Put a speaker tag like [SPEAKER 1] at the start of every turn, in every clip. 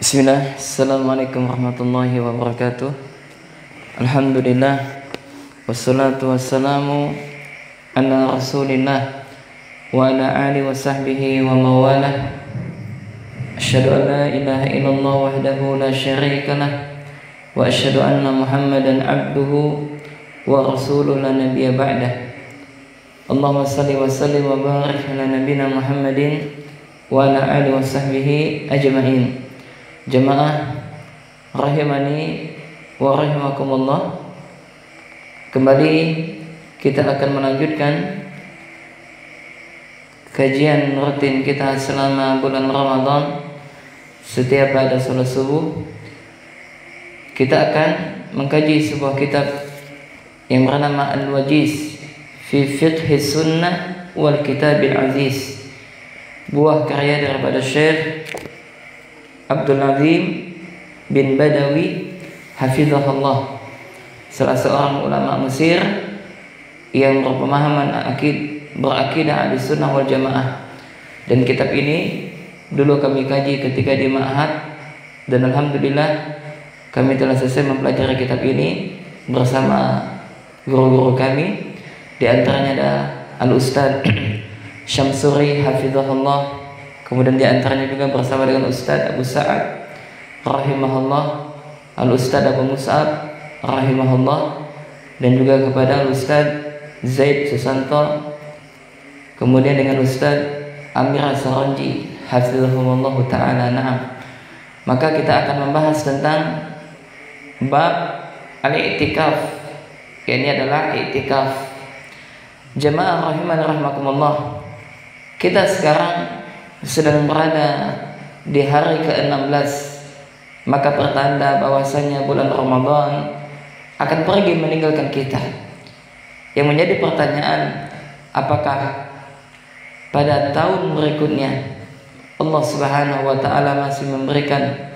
[SPEAKER 1] Bismillah, Assalamualaikum warahmatullahi wabarakatuh. Alhamdulillah, wassalatu wassalamu ala rasulillah wa ala alihi wa sahbihi wa mawalah. Asyhadu an la ilaha illallah wahdahu la syarika lah, wa asyhadu anna muhammadan abduhu wa rasuluhu la nabiyya ba'dah. Allahumma salli wa sallim wa barik ala nabina Muhammadin wa ala alihi wa sahbihi ajma'in. Jemaah rahimani wa rahimakumullah, kembali kita akan melanjutkan kajian rutin kita selama bulan Ramadan. Setiap pada salat subuh kita akan mengkaji sebuah kitab yang bernama Al-Wajiz fi Fiqhi Sunnah wal Kitabil Aziz, buah karya daripada Syekh Abdul Azim bin Badawi hafizahullah, salah seorang ulama Mesir yang berpemahaman berakidah Ahlussunnah wal Jamaah. Dan kitab ini dulu kami kaji ketika di Ma'had, dan alhamdulillah kami telah selesai mempelajari kitab ini bersama guru-guru kami. Di antaranya ada Al-Ustaz Syamsuri hafizahullah, kemudian di antaranya juga bersama dengan Ustaz Abu Sa'ad rahimahullah, Al-Ustaz Abu Mus'ab rahimahullah, dan juga kepada Ustaz Zaid Susanto, kemudian dengan Ustaz Amir Saranji hafizahullah ta'ala. Na'am. Maka kita akan membahas tentang bab al-i'tikaf. Ini adalah i'tikaf. Jemaah rahimani rahimakumullah, kita sekarang sedang berada di hari ke-16, maka pertanda bahwasanya bulan Ramadan akan pergi meninggalkan kita. Yang menjadi pertanyaan, apakah pada tahun berikutnya Allah Subhanahu wa taala masih memberikan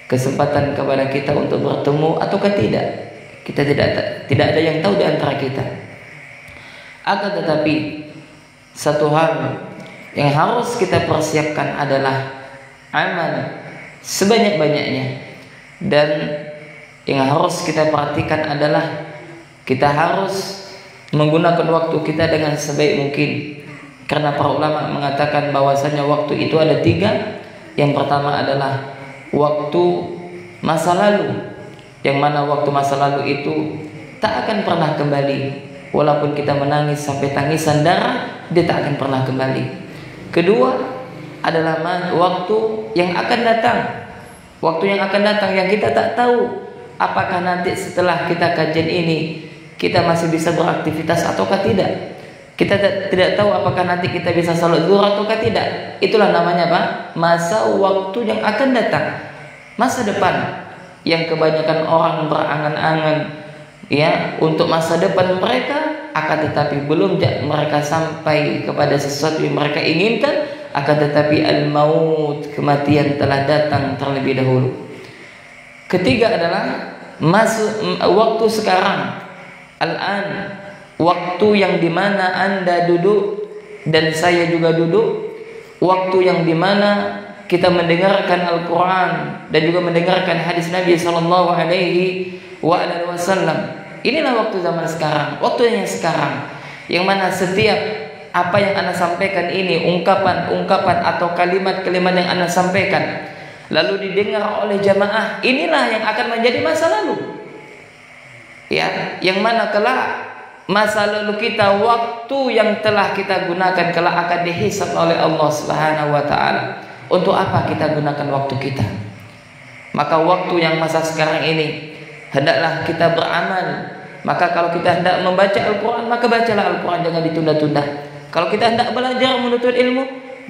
[SPEAKER 1] kesempatan kepada kita untuk bertemu ataukah tidak? Kita tidak ada yang tahu di antara kita. Akan tetapi satu hal yang harus kita persiapkan adalah amal sebanyak-banyaknya, dan yang harus kita perhatikan adalah kita harus menggunakan waktu kita dengan sebaik mungkin. Karena para ulama mengatakan bahwasanya waktu itu ada 3. Yang pertama adalah waktu masa lalu, yang mana waktu masa lalu itu tak akan pernah kembali. Walaupun kita menangis sampai tangisan darah, dia tak akan pernah kembali. Kedua adalah waktu yang akan datang. Waktu yang akan datang yang kita tak tahu apakah nanti setelah kita kajian ini kita masih bisa beraktivitas ataukah tidak. Kita tidak tahu apakah nanti kita bisa salat zuhur ataukah tidak. Itulah namanya apa? Masa waktu yang akan datang, masa depan, yang kebanyakan orang berangan-angan ya untuk masa depan mereka, akan tetapi belum mereka sampai kepada sesuatu yang mereka inginkan, akan tetapi al-maut, kematian telah datang terlebih dahulu. Ketiga adalah waktu sekarang, al-an, waktu yang dimana Anda duduk dan saya juga duduk, waktu yang dimana kita mendengarkan Al-Quran dan juga mendengarkan hadis Nabi Sallallahu Alaihi Wasallam. Inilah waktu zaman sekarang, waktu yang sekarang, yang mana setiap apa yang Anda sampaikan ini, ungkapan-ungkapan atau kalimat-kalimat yang Anda sampaikan, lalu didengar oleh jamaah, inilah yang akan menjadi masa lalu. Ya, yang mana kelak masa lalu kita, waktu yang telah kita gunakan kelak akan dihisab oleh Allah Subhanahu wa taala. Untuk apa kita gunakan waktu kita? Maka waktu yang masa sekarang ini hendaklah kita beramal. Maka kalau kita hendak membaca Al-Quran, maka bacalah Al-Quran, jangan ditunda-tunda. Kalau kita hendak belajar menuntut ilmu,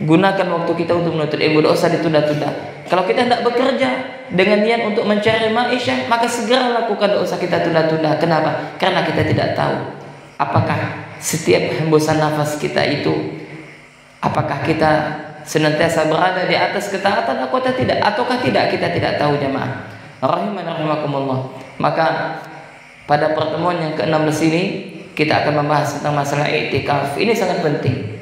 [SPEAKER 1] gunakan waktu kita untuk menuntut ilmu, tidak usah ditunda-tunda. Kalau kita hendak bekerja dengan niat untuk mencari ma'isyah, maka segera lakukan, tidak usah kita tunda-tunda. Kenapa? Karena kita tidak tahu apakah setiap hembusan nafas kita itu, apakah kita senantiasa berada di atas ketaatan ataukah tidak, kita tidak tahu jemaah rahimani rahimakumullah. Maka pada pertemuan yang ke-16 ini kita akan membahas tentang masalah i'tikaf. Ini sangat penting.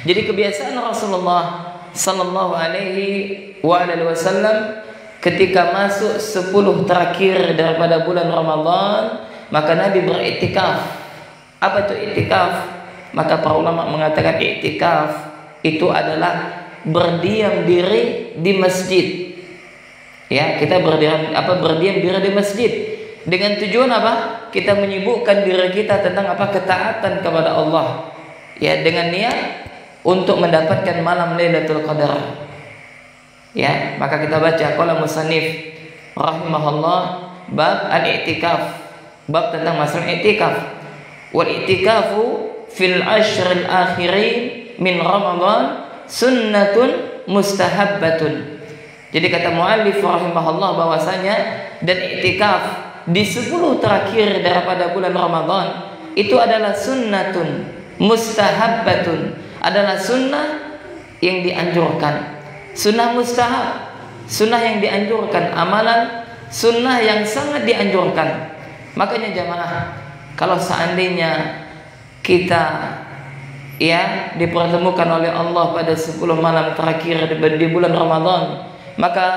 [SPEAKER 1] Jadi kebiasaan Rasulullah sallallahu alaihi wasallam ketika masuk 10 terakhir daripada bulan Ramadan, maka Nabi beriktikaf. Apa itu iktikaf? Maka para ulama mengatakan iktikaf itu adalah berdiam diri di masjid. Ya, kita berdiam diri di masjid dengan tujuan apa? Kita menyibukkan diri kita tentang apa? Ketaatan kepada Allah. Ya, dengan niat untuk mendapatkan malam Lailatul Qadar. Ya, maka kita baca qala musannif rahimahullah bab al-i'tikaf, bab tentang masalah i'tikaf. Wal i'tikafu fil ashril akhirin min Ramadan sunnatun mustahabbatun. Jadi kata muallif rahimahullah bahwasanya dan i'tikaf di 10 terakhir daripada bulan Ramadan itu adalah sunnatun mustahabbatun, adalah sunnah yang dianjurkan, sunnah mustahab, sunnah yang dianjurkan, amalan sunnah yang sangat dianjurkan. Makanya jamaah, kalau seandainya kita dipertemukan oleh Allah pada 10 malam terakhir di bulan Ramadan, maka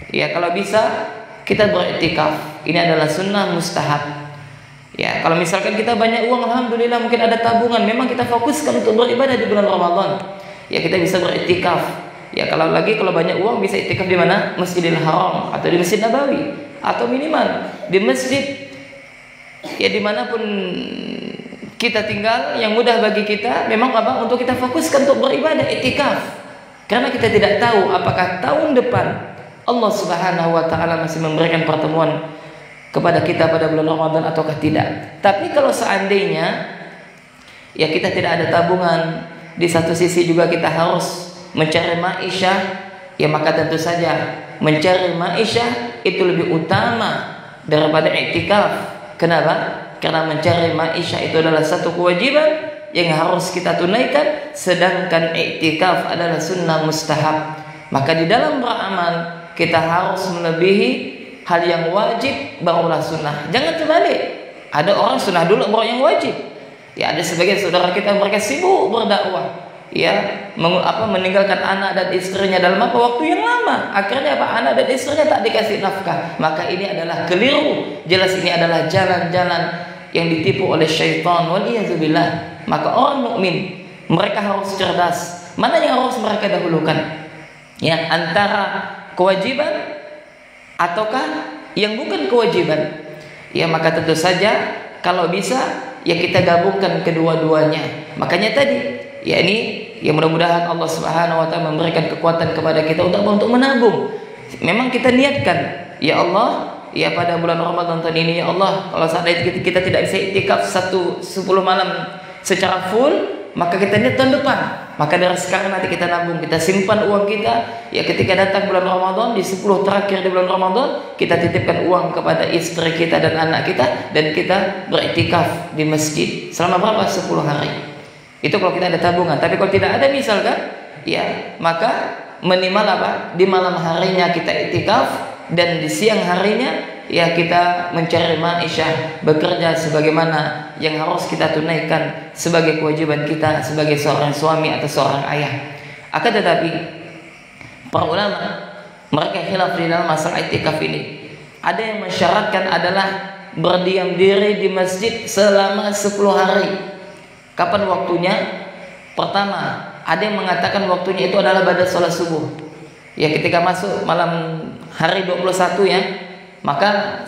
[SPEAKER 1] kalau bisa kita beriktikaf. Ini adalah sunnah mustahab. Ya, kalau misalkan kita banyak uang, alhamdulillah, mungkin ada tabungan, memang kita fokuskan untuk beribadah di bulan Ramadan. Ya, kita bisa beriktikaf. Ya, kalau banyak uang bisa iktikaf di mana? Masjidil Haram atau di Masjid Nabawi atau minimal di masjid ya dimanapun kita tinggal yang mudah bagi kita, memang apa? Untuk kita fokuskan untuk beribadah iktikaf. Karena kita tidak tahu apakah tahun depan Allah Subhanahu wa taala masih memberikan pertemuan kepada kita pada bulan Ramadan ataukah tidak. Tapi kalau seandainya ya kita tidak ada tabungan, di satu sisi juga kita harus mencari ma'isyah, ya maka tentu saja mencari ma'isyah itu lebih utama daripada iktikaf. Kenapa? Karena mencari ma'isyah itu adalah satu kewajiban yang harus kita tunaikan, sedangkan iktikaf adalah sunnah mustahab. Maka di dalam beramal kita harus melebihi hal yang wajib barulah sunnah. Jangan terbalik. Ada orang sunnah dulu baru yang wajib. Ya, ada sebagian saudara kita mereka sibuk berdakwah. Ya, meninggalkan anak dan istrinya dalam waktu yang lama. Akhirnya anak dan istrinya tak dikasih nafkah. Maka ini adalah keliru. Jelas ini adalah jalan-jalan yang ditipu oleh syaitan. Waliyadzubillah. Maka orang mukmin mereka harus cerdas. Mana yang harus mereka dahulukan? Ya, antara kewajiban ataukah yang bukan kewajiban? Ya, maka tentu saja kalau bisa ya kita gabungkan kedua-duanya. Makanya tadi ya ini ya mudah-mudahan Allah Subhanahu wa taala memberikan kekuatan kepada kita untuk menabung. Memang kita niatkan, ya Allah, ya pada bulan Ramadan tahun ini ya Allah, kalau saat kita tidak bisa iktikaf 10 malam secara full, maka kita niat tahun depan. Maka dari sekarang nanti kita nabung, kita simpan uang kita. Ya ketika datang bulan Ramadan, di 10 terakhir di bulan Ramadan, kita titipkan uang kepada istri kita dan anak kita, dan kita beriktikaf di masjid selama berapa? 10 hari. Itu kalau kita ada tabungan. Tapi kalau tidak ada misalkan, ya maka minimal apa? Di malam harinya kita iktikaf, dan di siang harinya ya kita mencari ma'isyah, bekerja sebagaimana yang harus kita tunaikan sebagai kewajiban kita sebagai seorang suami atau seorang ayah. Akan tetapi para ulama mereka khilaf di dalam masalah iktikaf ini. Ada yang mensyaratkan adalah berdiam diri di masjid selama 10 hari. Kapan waktunya? Pertama, ada yang mengatakan waktunya itu adalah pada sholat subuh. Ya ketika masuk malam hari 21 ya, maka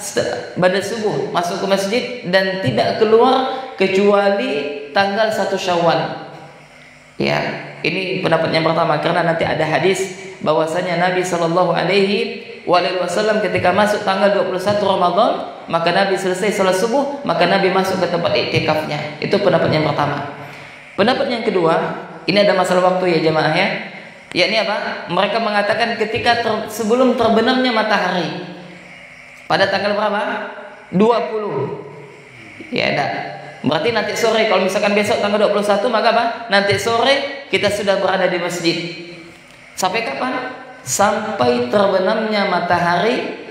[SPEAKER 1] pada subuh masuk ke masjid dan tidak keluar kecuali tanggal 1 Syawal. Ya, ini pendapat yang pertama karena nanti ada hadis bahwasanya Nabi Shallallahu Alaihi Wasallam ketika masuk tanggal 21 Ramadan, maka Nabi selesai salat subuh, maka Nabi masuk ke tempat iktikafnya. Itu pendapat yang pertama. Pendapat yang kedua, ini ada masalah waktu ya jemaah ya. Yakni apa? Mereka mengatakan ketika sebelum terbenamnya matahari pada tanggal berapa? 20. Ya enggak. Berarti nanti sore, kalau misalkan besok tanggal 21, maka apa? Nanti sore kita sudah berada di masjid. Sampai kapan? Sampai terbenamnya matahari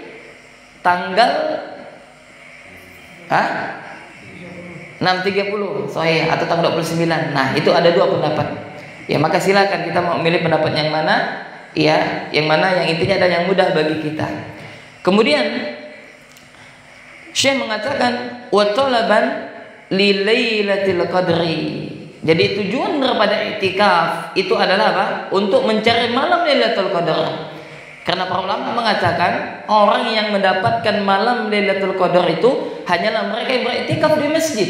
[SPEAKER 1] tanggal 6.30 sahih atau tanggal 29. Nah, itu ada dua pendapat. Ya maka silakan kita mau memilih pendapat yang mana, ya, yang mana yang intinya adalah yang mudah bagi kita. Kemudian Syekh mengatakan wa talaban li lailatul qadri. Jadi tujuan daripada iktikaf itu adalah apa? Untuk mencari malam Lailatul Qadar. Karena para ulama mengatakan orang yang mendapatkan malam Lailatul Qadar itu hanyalah mereka yang beriktikaf di masjid.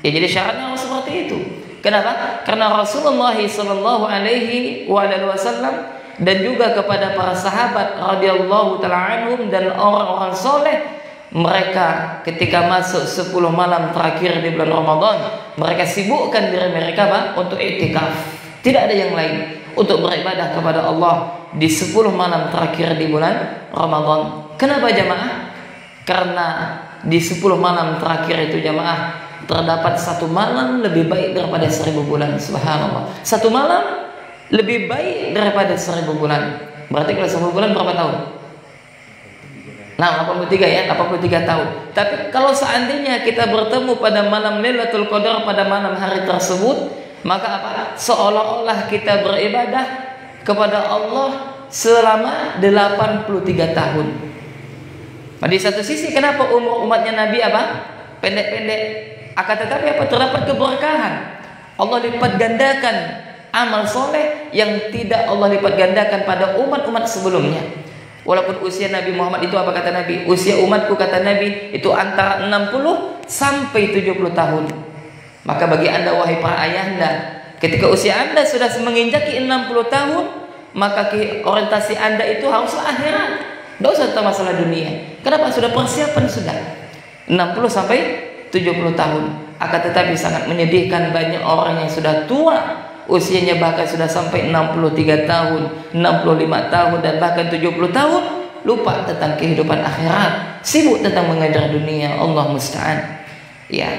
[SPEAKER 1] Ya, jadi syaratnya harus seperti itu. Kenapa? Karena Rasulullah sallallahu alaihi wasallam dan juga kepada para sahabat radhiyallahu taala anhum dan orang-orang soleh, mereka ketika masuk 10 malam terakhir di bulan Ramadan, mereka sibukkan diri mereka untuk iktikaf. Tidak ada yang lain, untuk beribadah kepada Allah di 10 malam terakhir di bulan Ramadan. Kenapa jamaah? Karena di 10 malam terakhir itu jamaah terdapat satu malam lebih baik daripada 1000 bulan. Subhanallah. Satu malam lebih baik daripada 1000 bulan. Berarti kalau 1000 bulan berapa tahun? Nah, 83 ya, 83 tahun. Tapi kalau seandainya kita bertemu pada malam Lailatul Qadar pada malam hari tersebut, maka apa? Seolah-olah kita beribadah kepada Allah selama 83 tahun. Nah, di satu sisi kenapa umur umatnya Nabi apa? Pendek-pendek. Akan tetapi apa? Terdapat keberkahan. Allah lipat gandakan amal soleh yang tidak Allah lipat gandakan pada umat-umat sebelumnya. Walaupun usia Nabi Muhammad itu apa kata Nabi? Usia umatku kata Nabi itu antara 60 sampai 70 tahun. Maka bagi anda wahai para ayahanda, ketika usia anda sudah menginjaki 60 tahun, maka orientasi anda itu haruslah akhirat. Tidak usah tentang masalah dunia. Kenapa? Sudah persiapan sudah 60 sampai 70 tahun. Akan tetapi sangat menyedihkan banyak orang yang sudah tua, usianya bahkan sudah sampai 63 tahun, 65 tahun dan bahkan 70 tahun, lupa tentang kehidupan akhirat, sibuk tentang mengejar dunia. Allah musta'an. Ya,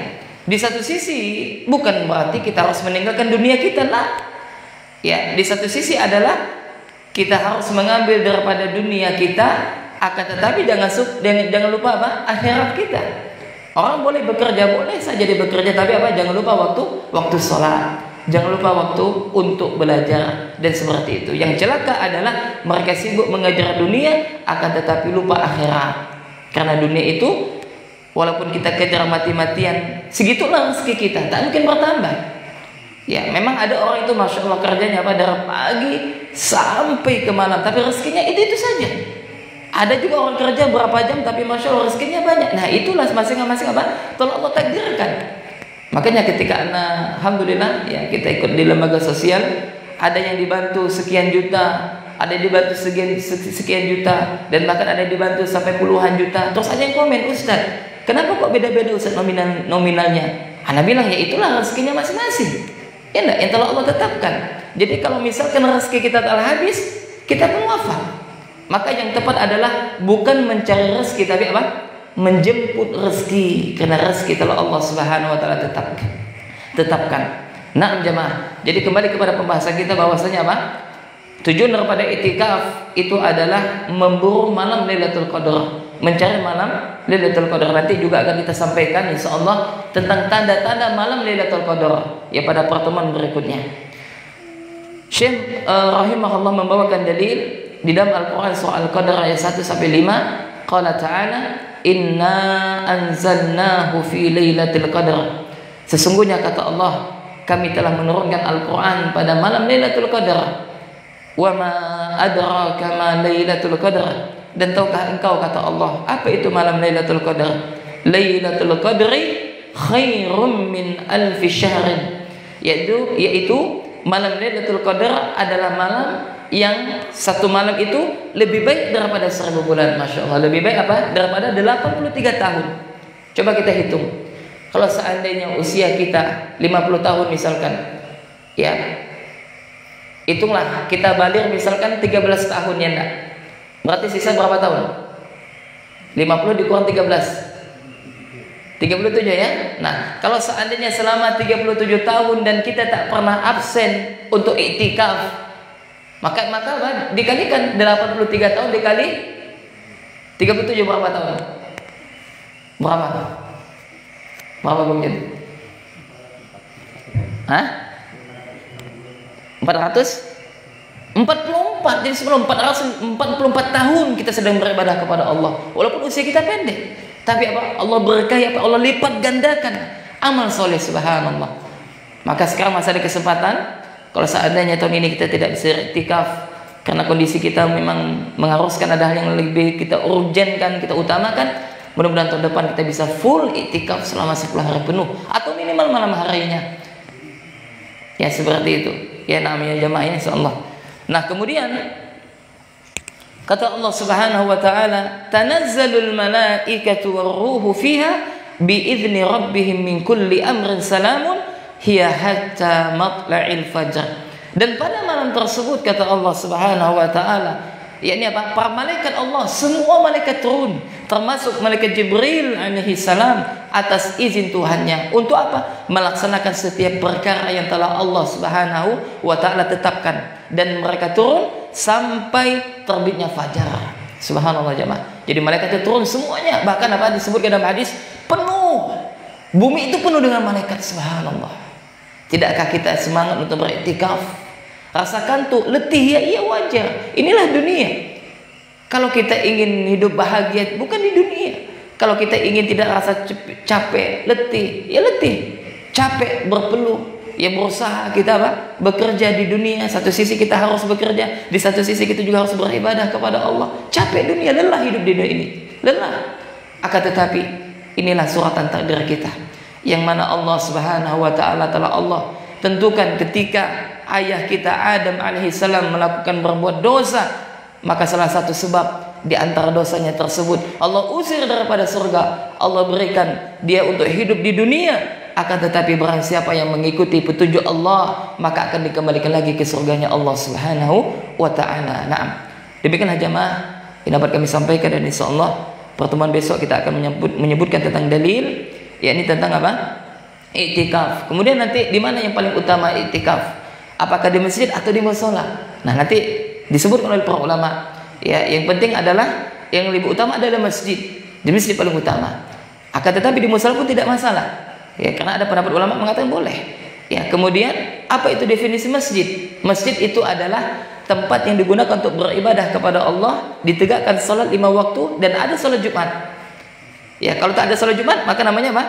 [SPEAKER 1] di satu sisi bukan berarti kita harus meninggalkan dunia kita lah. Ya, di satu sisi adalah kita harus mengambil daripada dunia kita, akan tetapi jangan lupa apa? Akhirat kita. Orang boleh bekerja, boleh saja dia bekerja, tapi apa? Jangan lupa waktu sholat. Jangan lupa waktu untuk belajar dan seperti itu. Yang celaka adalah mereka sibuk mengejar dunia, akan tetapi lupa akhirat. Karena dunia itu walaupun kita kejar mati-matian, segitulah rezeki kita, tak mungkin bertambah. Ya, memang ada orang itu masya Allah kerjanya apa dari pagi sampai ke malam, tapi rezekinya itu saja. Ada juga orang kerja berapa jam, tapi masya Allah rezekinya banyak. Nah, itulah masing-masing apa? Telah Allah takdirkan. Makanya ketika alhamdulillah ya kita ikut di lembaga sosial, ada yang dibantu sekian juta, ada yang dibantu sekian juta, dan bahkan ada yang dibantu sampai puluhan juta. Terus ada yang komen, Ustaz, kenapa kok beda-beda Ustaz nominalnya? Ana bilang ya itulah rezekinya masing-masing. Ya enggak, yang telah Allah tetapkan. Jadi kalau misalkan rezeki kita telah habis, kita pun wafat. Maka yang tepat adalah bukan mencari rezeki, tapi apa? Menjemput rezeki, karena rezeki telah Allah Subhanahu wa taala tetapkan. Nah, jemaah. Jadi kembali kepada pembahasan kita bahwasanya apa? Tujuan daripada iktikaf itu adalah memburu malam Lailatul Qadar, mencari malam Lailatul Qadar. Nanti juga akan kita sampaikan insyaallah tentang tanda-tanda malam Lailatul Qadar ya pada pertemuan berikutnya. Syekh rahimahullah membawakan dalil di dalam Al-Qur'an surah Al-Qadar ayat 1 sampai 5. Qala ta'ala, "Inna anzalnahu fi lailatul qadar." Sesungguhnya kata Allah, kami telah menurunkan Al-Qur'an pada malam Lailatul Qadar. Wa ma adraka ma Lailatul Qadar. Dan tahukah engkau kata Allah, apa itu malam Lailatul Qadar? Lailatul Qadri khairum min alfi syahrin. Yaitu malam Lailatul Qadar adalah malam yang satu malam itu lebih baik daripada 1000 bulan. Masya Allah, lebih baik apa? Daripada 83 tahun. Coba kita hitung. Kalau seandainya usia kita 50 tahun misalkan, ya, hitunglah kita balik misalkan 13 tahun ya enggak? Berarti sisa berapa tahun? 50 dikurang 13, 37 ya. Nah, kalau seandainya selama 37 tahun dan kita tak pernah absen untuk iktikaf, maka dikalikan 83 tahun dikali 37 berapa tahun? Berapa mungkin? Hah? 444. Jadi sebelum 444 tahun kita sedang beribadah kepada Allah. Walaupun usia kita pendek, tapi apa? Allah berkahi, apa? Allah lipat gandakan amal soleh, subhanallah. Maka sekarang masih ada kesempatan. Kalau seandainya tahun ini kita tidak bisa iktikaf karena kondisi kita memang mengharuskan ada hal yang lebih kita urgenkan, kita utamakan, mudah-mudahan tahun depan kita bisa full iktikaf selama 10 hari penuh atau minimal malam harinya. Ya seperti itu. Ya namanya jamaahnya insyaallah. Nah, kemudian kata Allah Subhanahu wa taala, "Tanazzalul malaikatu war-ruhu fiha biizni rabbihim min kulli amrin salamun hiya hatta matla'il fajr." Dan pada malam tersebut kata Allah Subhanahu wa taala, yakni apa? Para malaikat Allah, semua malaikat turun, termasuk malaikat Jibril alaihi salam atas izin Tuhannya. Untuk apa? Melaksanakan setiap perkara yang telah Allah Subhanahu wa taala tetapkan. Dan mereka turun sampai terbitnya fajar. Subhanallah jemaah. Jadi malaikat itu turun semuanya. Bahkan apa disebutkan dalam hadis, penuh. Bumi itu penuh dengan malaikat, subhanallah. Tidakkah kita semangat untuk beriktikaf? Rasakan tuh letih, ya iya wajar. Inilah dunia. Kalau kita ingin hidup bahagia bukan di dunia. Kalau kita ingin tidak rasa capek, letih, ya letih. Capek berpeluh, ya berusaha kita apa? Bekerja di dunia. Satu sisi kita harus bekerja, di satu sisi kita juga harus beribadah kepada Allah. Capek dunia, lelah hidup di dunia ini. Lelah. Akan tetapi inilah suratan takdir kita, yang mana Allah Subhanahu wa taala telah Allah tentukan ketika ayah kita Adam alaihissalam melakukan berbuat dosa, maka salah satu sebab di antara dosanya tersebut Allah usir daripada surga. Allah berikan dia untuk hidup di dunia, akan tetapi barang siapa yang mengikuti petunjuk Allah maka akan dikembalikan lagi ke surganya Allah Subhanahu wa taala. Naam. Demikianlah jemaah yang dapat kami sampaikan, dan insyaallah pertemuan besok kita akan menyebutkan tentang dalil, yakni tentang apa? Iktikaf. Kemudian nanti di mana yang paling utama iktikaf? Apakah di masjid atau di mushola? Nah, nanti disebut oleh para ulama. Ya, yang penting adalah yang lebih utama adalah masjid. Di masjid paling utama. Akan tetapi di mushola pun tidak masalah. Ya, karena ada pendapat ulama mengatakan boleh. Ya, kemudian apa itu definisi masjid? Masjid itu adalah tempat yang digunakan untuk beribadah kepada Allah, ditegakkan salat 5 waktu dan ada salat Jumat. Ya, kalau tak ada salat Jumat maka namanya apa?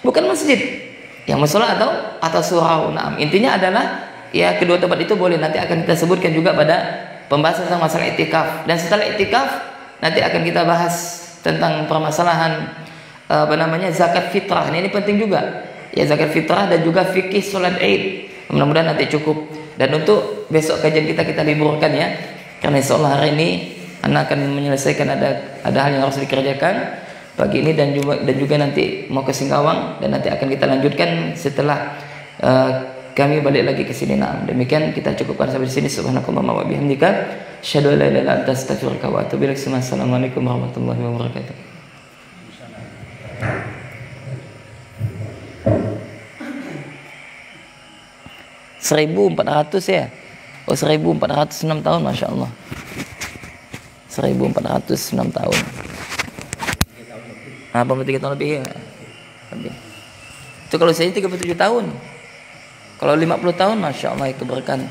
[SPEAKER 1] Bukan masjid. Yang mushola atau surau. Nah, intinya adalah ya kedua tempat itu boleh. Nanti akan kita sebutkan juga pada pembahasan tentang masalah iktikaf. Dan setelah iktikaf nanti akan kita bahas tentang permasalahan zakat fitrah. Ini penting juga. Ya, zakat fitrah dan juga fikih salat Id. Mudah-mudahan nanti cukup. Dan untuk besok kajian kita liburkan ya. Karena insyaallah hari ini anak akan menyelesaikan ada hal yang harus dikerjakan pagi ini, dan juga nanti mau ke Singkawang, dan nanti akan kita lanjutkan setelah kami balik lagi ke sini. Nah, demikian kita cukupkan sampai di sini. Subhanakallahumma wa bihamdika asyhadu an la ilaha illa anta astaghfiruka wa atubu ilaik. Assalamualaikum warahmatullahi wabarakatuh. 1400 ya. Oh, 1406 tahun, Masya Allah. 1406 tahun. Apa 3 tahun lebih ya? Lebih. Itu kalau saya 37 tahun. Kalau 50 tahun, Masya Allah, keberkahan.